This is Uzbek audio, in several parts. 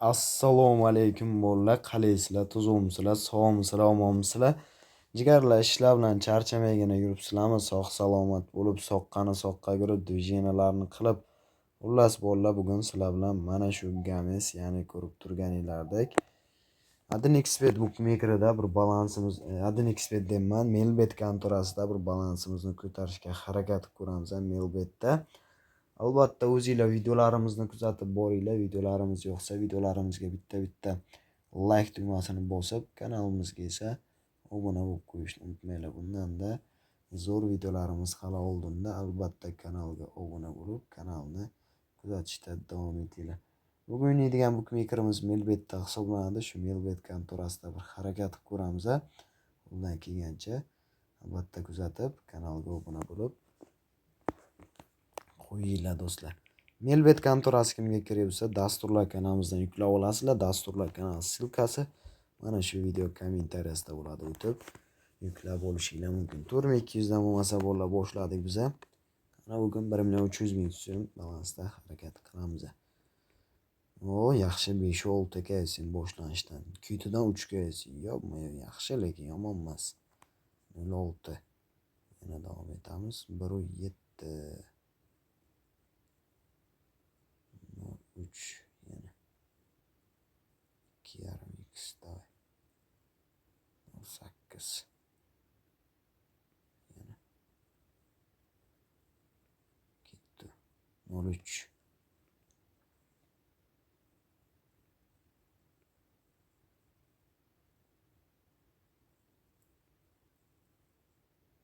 Assalomu alaykum bolalar. Qalaysizlar, tuzukmisizlar, sog'misizlar, omonmisizlar? Jigarlar ishlar bilan charchamaygina yuribsizlarmi? Sog' salomat bo'lib, soqqani soqqa ko'ra dvijeniyalarni qilib. Xullas bolalar, bugun sizlar bilan mana shu games, ya'ni ko'rib turganinglardek AdinXbet bookmakerida bir balansimiz, AdinXbet deyman, Melbet kontorasida bir balansimizni ko'tarishga harakat qilamiz Melbetda. Albatta o'zingizlar videolarimizni kuzatib boringlar. Videolarimiz yoqsa videolarimizga bitta like tugmasini bosib, kanalimizga esa obuna bo'lib qo'yishni unutmanglar. Bundanda zo'r videolarimiz hali oldinda. Albatta kanalga obuna bo'lib, kanalni kuzatishda davom etinglar. Bugun o'ynaydigan bookmakerimiz Melbetda hisoblanadi. Shu Melbet kontorasida bir harakat qilib ko'ramiz. Undan kelgancha albatta kuzatib, kanalga obuna bo'lib qo'yinglar do'stlar. Melbet kontorasi kimga kerak bo'lsa, dasturlar kanalimizdan yuklab olasizlar. Dasturlar kanali silkasi mana shu video kommentariyasida bo'ladi. O'tib yuklab olishinglar mumkin. 4200 dan bo'lmasa bolalar boshladik biz. Mana bugun 1.300.000 so'm balansda harakat qilamiz. Yaxshi 5-6 kelsin boshlanishdan. Kuytidan 3 kelsin. Yaxshi, lekin yomon emas. 0.6. Yana davom etamiz. 1.7 3 yana 2,5x davay 0.8 yana ketdi 0.3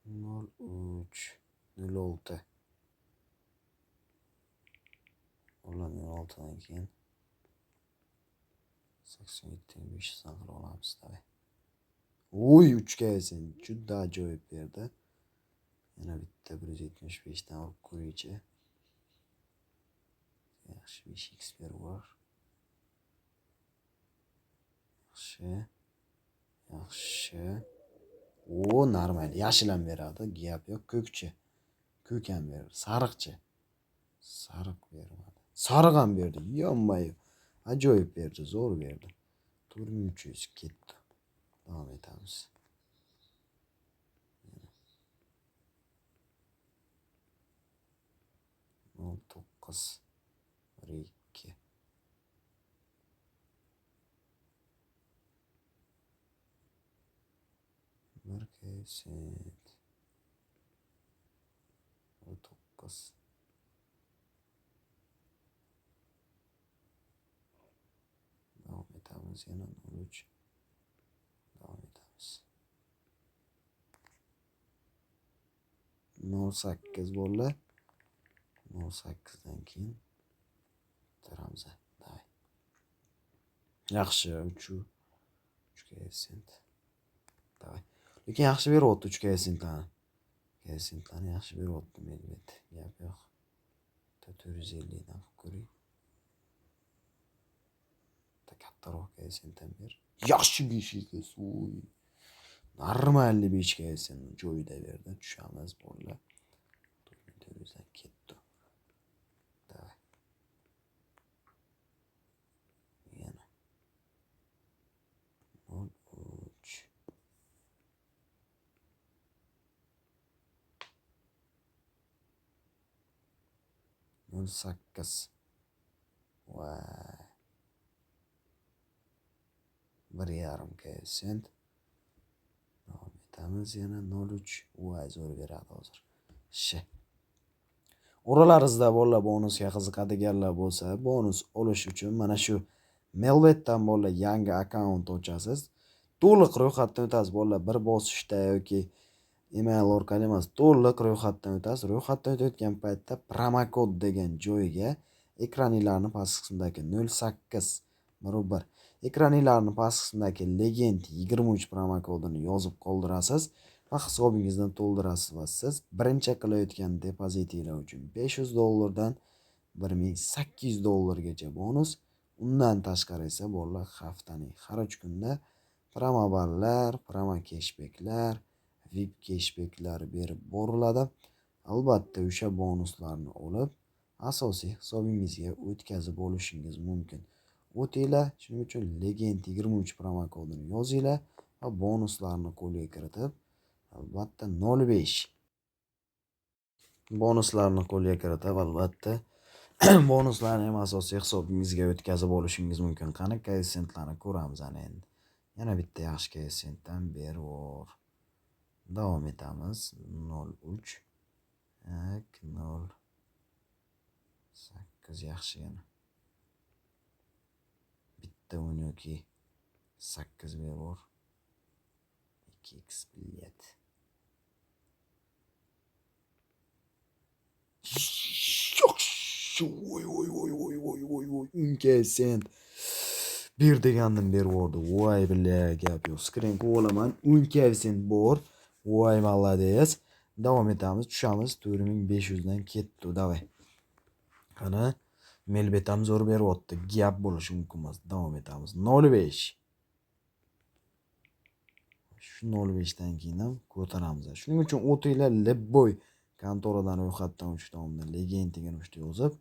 0.6 oltdan keyin 87.5 qilib olamiz tabii. 3 kelsin. Juda ajoyib berdi. Yana bitta 175 dan olib ko'raychi. Yaxshi 5x bor. Yaxshi. Normal. Yashil ham beradi. Gap yo'q. Ko'kchi. Ko'k ham beradi. Sariqchi. Sariq bermadi. Sariq ham berdi. Yonmayu. Ajoyib berdi. Zo'r berdi. 4300 ketdi. Davom etamiz. 0.9 2 1 0.9 davom etamiz. Yana 0.3 davom etamiz. 0.8 bo'ldi. 0.8 dan keyin taramiz. Davay. Yaxshi 3 sent. Davay. Lekin yaxshi beryapti 3 sentlarni. Sentlarni yaxshi beryapti Melbet. Gap yo'q. 450 dan qilib ko'ring. Kattaroq sentdan ber. Yaxshi 5 Normalniy 5 sent joyida berdi. Tushamiz bolalar. 400 dan ketdi. Davay. Yana 0.3 0.8 Vay. 1,5 sent. Davom etamiz. Yana 0.3 Vay, zo'r beradi hozir. Oralaringizda bolalar bonusga qiziqadiganlar bo'lsa, bonus olish uchun mana shu Melbetdan bolalar yangi akkaunt ochasiz. To'liq ro'yxatdan o'tasiz bolalar, bir bosishda yoki email orqali emas, to'liq ro'yxatdan o'tasiz. Ro'yxatdan o'tayotgan paytda promokod degan joyga ekraningizning past qismidagi 08 01 ekraningizning past qismidagi Legend 23 promokodini yozib qoldirasiz va hisobingizdan to'ldirasiz va siz birinchi qilayotgan depozitinglar uchun $500 dan $1800 bonus. Undan tashqari esa bolalar haftaning har 3 kunda promoballar, promo cashbacklar, VIP cashbacklar berib boriladi. Albatta o'sha bonuslarni olib asosiy hisobingizga o'tkazib olishingiz mumkin. o'tinglar. Shuning uchun Legend 23 promo kodini yozinglar va bonuslarni qo'lga kiritib, albatta 05 bonuslarni qo'lga kiritib, albatta bonuslarni ham asosiy hisobingizga o'tkazib olishingiz mumkin. Qani koeffitsiyentlarni ko'ramiz ana endi. Yana bitta yaxshi koeffitsiyentdan berib davom etamiz. 03 08 yaxshi yana. Bitta o'yin yoki 8 berib 2x bilet. Voy. Unkesin. Bir degandim berib yubordi. Voy billa gap yo'q. Skrin qo'laman. Unkesin bor. Voy молодец. Davom etamiz. Tushamiz. 4500 dan ketdi. Davay. Qani Melbetam zo'r beryapti. Gap bo'lishi mumkin emas. Davom etamiz. 05. Shu 05 dan keyin ham ko'taramiz. Shuning uchun o'tinglar Lebboy kontoradan ro'yxatdan o'tish davomida Legendiga nima yozib,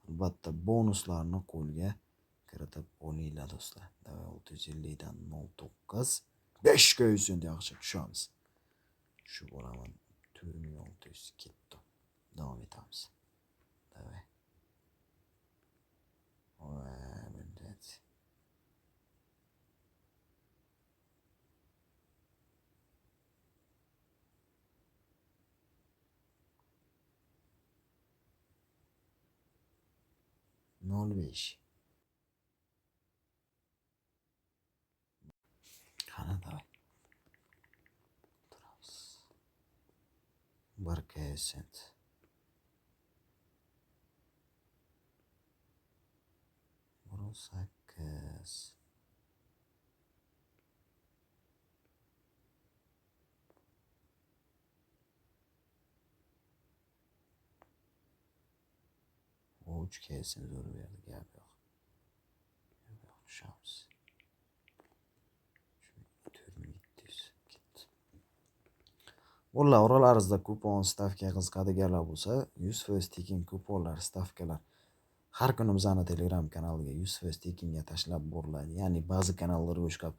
albatta bonuslarni qo'lga kiritib olinglar do'stlar. 650 dan 09 5 ko'ysin yaxshi tushamiz. Shu bo'laman 4600 ketdi. Davom etamiz. Davay. Voy millat. Nol besh. Qani davay. Turamiz. Bir koeffitsiyent. sakkiz. O 3 koeffitsiyent zo'r berdi, gap yo'q. Tushamiz. 4700 ketdi. O'lla oralaringizda kupon stavka qiziqadiganlar bo'lsa, 100% tekin kuponlar, stavkalar har kuni bizning Telegram kanaliga 100% tekinga tashlab boriladi. Ya'ni ba'zi kanallarga o'xshab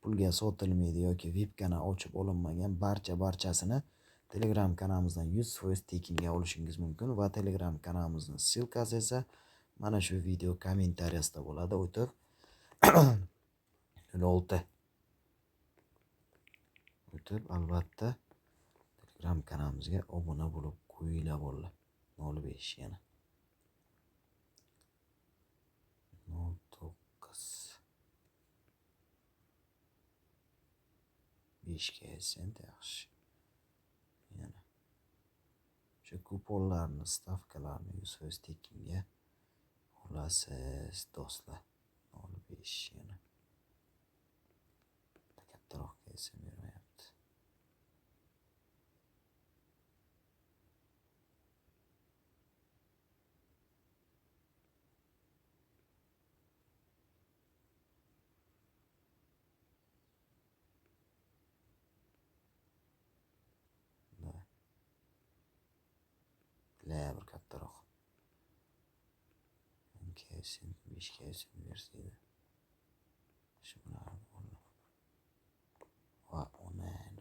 pulga sotilmaydi yoki VIP kanal ochib olinmagan barchasini Telegram kanalimizdan 100% tekinga olishingiz mumkin va Telegram kanalimizning ssilkasi esa mana shu video kommentariyasida bo'ladi. O'tib 06 o'tib albatta Telegram kanalimizga obuna bo'lib qo'yinglar bolalar. 05 yana. 09 5 koeffitsiyent yaxshi. Yana shu kuponlarni, stavkalarni 100% tekinga olasiz do'stlar. 05 yana. Kattaroq koeffitsiyent bermayapti. Bir kattaroq. 5 koeffitsiyent bersaydi. Shu bilan bo'ldi. Va onan.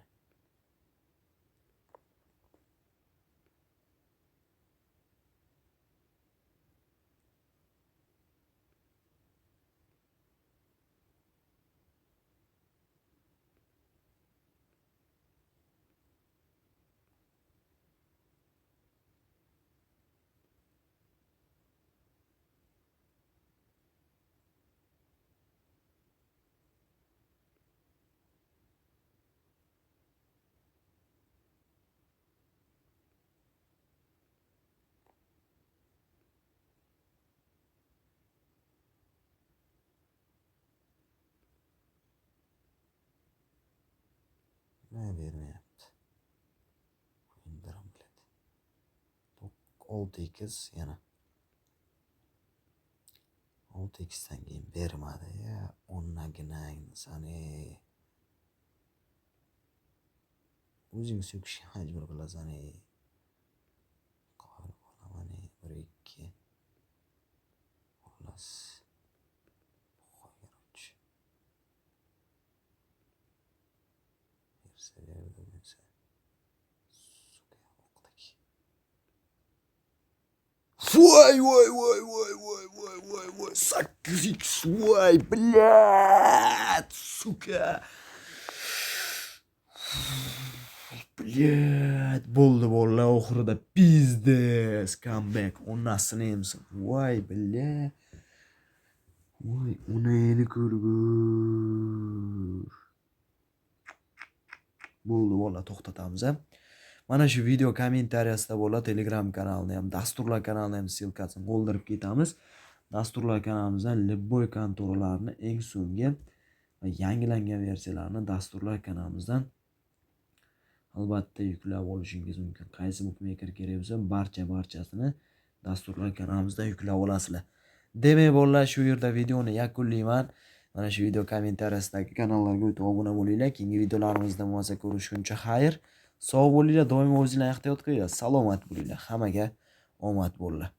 Ne bermayapti. Indirim biladi. 6x yana. 6x'dan keyin bermadi ya. Onnaginang sani. O'zing so'kishga majbur qilasan. Qobil bo'laman. 1 2. Xullas. Voy. 8x voy, блядь, suka. Блядь, bo'ldi bolalar, oxirida pizdes comeback. Onasini emsin. Voy, блядь. Voy, unayni ko'rgur. Bo'ldi bolalar, to'xtatamiz a. Mana shu video kommentariyasida bo'la Telegram kanalini ham, dasturlar kanalini ham ssilkasini qoldirib ketamiz. Dasturlar kanalimizdan Libboy kontoralarini eng so'nggi va yangilangan versiyalarini dasturlar kanalimizdan albatta yuklab olishingiz mumkin. Qaysi bookmaker kerak bo'lsa, barchasini dasturlar kanalimizdan yuklab olasizlar. Demak, bolalar, shu yerda videoni yakunlayman. Mana shu video kommentariyasidagi kanallarga o'tib obuna bo'linglar. Keyingi videolarimizda muvaffaq ko'rishguncha xayr. Sog' bo'linglar, doimo o'zinglarni ehtiyot qilinglar, salomat bo'linglar. Hammaga omad bo'linglar.